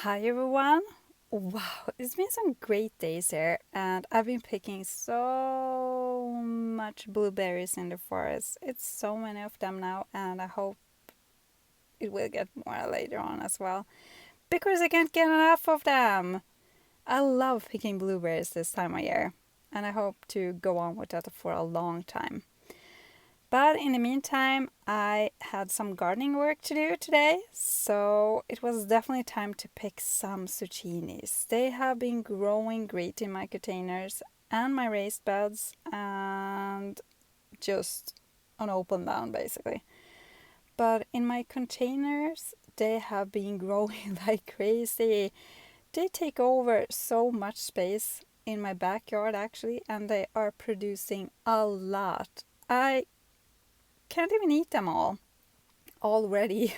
Hi everyone. Wow, it's been some great days here, and I've been picking so much blueberries in the forest. It's so many of them now, and I hope it will get more later on as well because I can't get enough of them. I love picking blueberries this time of year, and I hope to go on with that for a long time. But in the meantime, I had some gardening work to do today, so it was definitely time to pick some zucchinis. They have been growing great in my containers and my raised beds and just on open down basically. But in my containers, they have been growing like crazy. They take over so much space in my backyard actually, and they are producing a lot. I can't even eat them all already.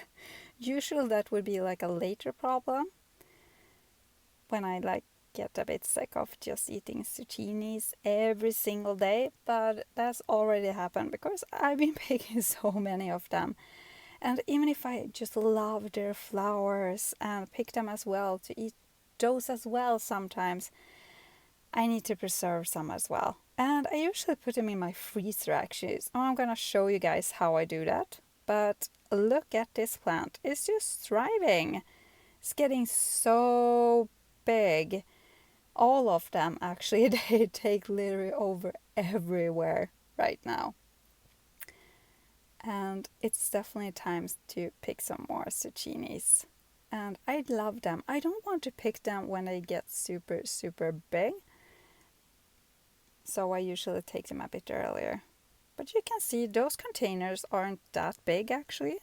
Usually that would be like a later problem when I get a bit sick of just eating zucchinis every single day, but that's already happened because I've been picking so many of them. And even if I just love their flowers and pick them as well to eat those as well sometimes, I need to preserve some as well. And I usually put them in my freezer actually. So I'm gonna show you guys how I do that. But look at this plant. It's just thriving. It's getting so big. All of them actually, they take literally over everywhere right now. And it's definitely time to pick some more zucchinis. And I love them. I don't want to pick them when they get super, super big. So I usually take them a bit earlier. But you can see those containers aren't that big actually.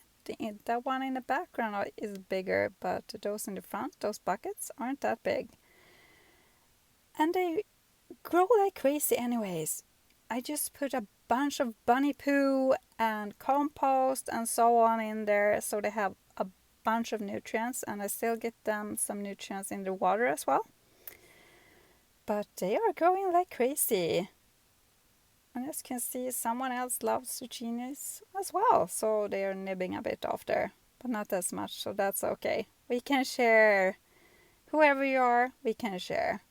That one in the background is bigger, but those in the front, those buckets, aren't that big. And they grow like crazy anyways. I just put a bunch of bunny poo and compost and so on in there so they have a bunch of nutrients, and I still get them some nutrients in the water as well. But they are growing like crazy. And as you can see, someone else loves zucchinis as well, so they are nibbling a bit off there, but not as much, so that's okay. We can share. Whoever you are, we can share.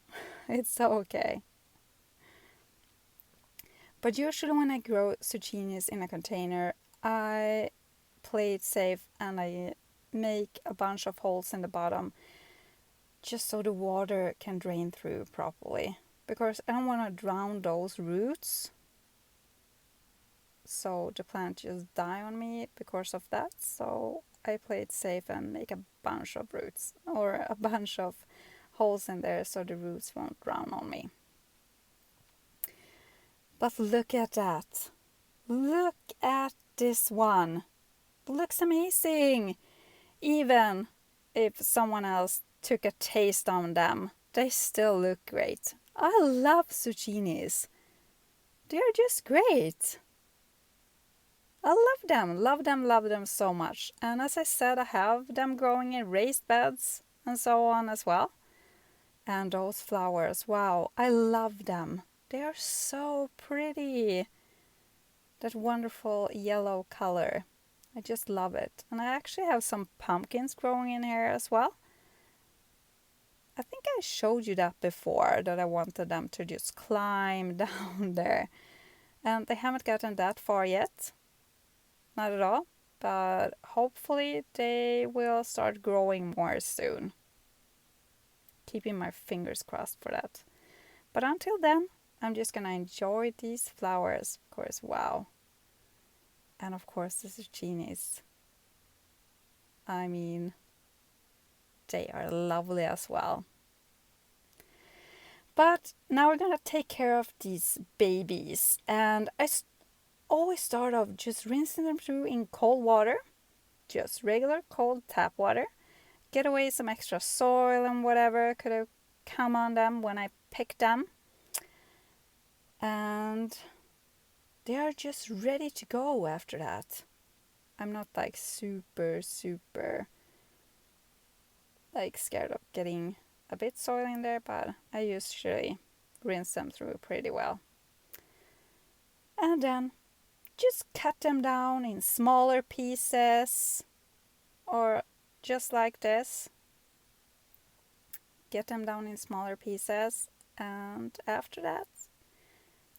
It's okay. But usually when I grow zucchinis in a container, I play it safe and I make a bunch of holes in the bottom just so the water can drain through properly. Because I don't want to drown those roots, so the plant just die on me because of that. So I play it safe and make a bunch of roots or a bunch of holes in there so the roots won't drown on me. But look at that. Look at this one. Looks amazing. Even if someone else took a taste on them, they still look great. I love zucchinis. They are just great. I love them so much. And as I said, I have them growing in raised beds and so on as well. And those flowers, wow, I love them. They are so pretty. That wonderful yellow color. I just love it. And I actually have some pumpkins growing in here as well. I think I showed you that before, that I wanted them to just climb down there. And they haven't gotten that far yet. Not at all. But hopefully they will start growing more soon. Keeping my fingers crossed for that. But until then, I'm just gonna enjoy these flowers. Of course, wow. And of course the zucchinis. I mean, they are lovely as well. But now we're gonna take care of these babies. And always start off just rinsing them through in cold water. Just regular cold tap water. Get away some extra soil and whatever could have come on them when I picked them. And they are just ready to go after that. I'm not like super scared of getting a bit soil in there, but I usually rinse them through pretty well. And then just cut them down in smaller pieces or just like this. get them down in smaller pieces, and after that,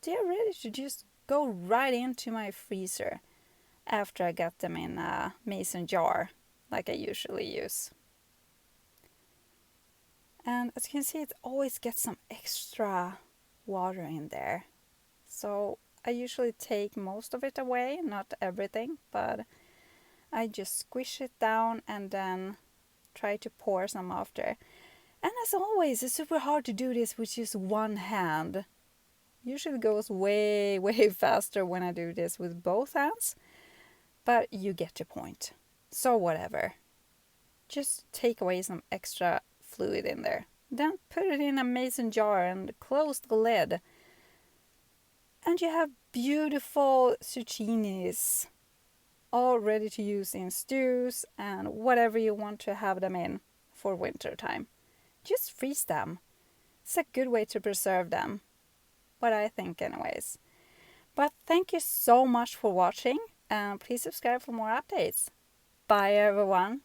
they're ready to just go right into my freezer after I got them in a mason jar like I usually use. And as you can see, it always gets some extra water in there. So I usually take most of it away, not everything, but I just squish it down and then try to pour some after. And as always, it's super hard to do this with just one hand. Usually goes way, way faster when I do this with both hands, but you get the point. So whatever. Just take away some extra fluid in there. Then put it in a mason jar and close the lid. And you have beautiful zucchinis, all ready to use in stews and whatever you want to have them in for winter time. Just freeze them. It's a good way to preserve them. What I think anyways. But thank you so much for watching, and please subscribe for more updates. Bye everyone.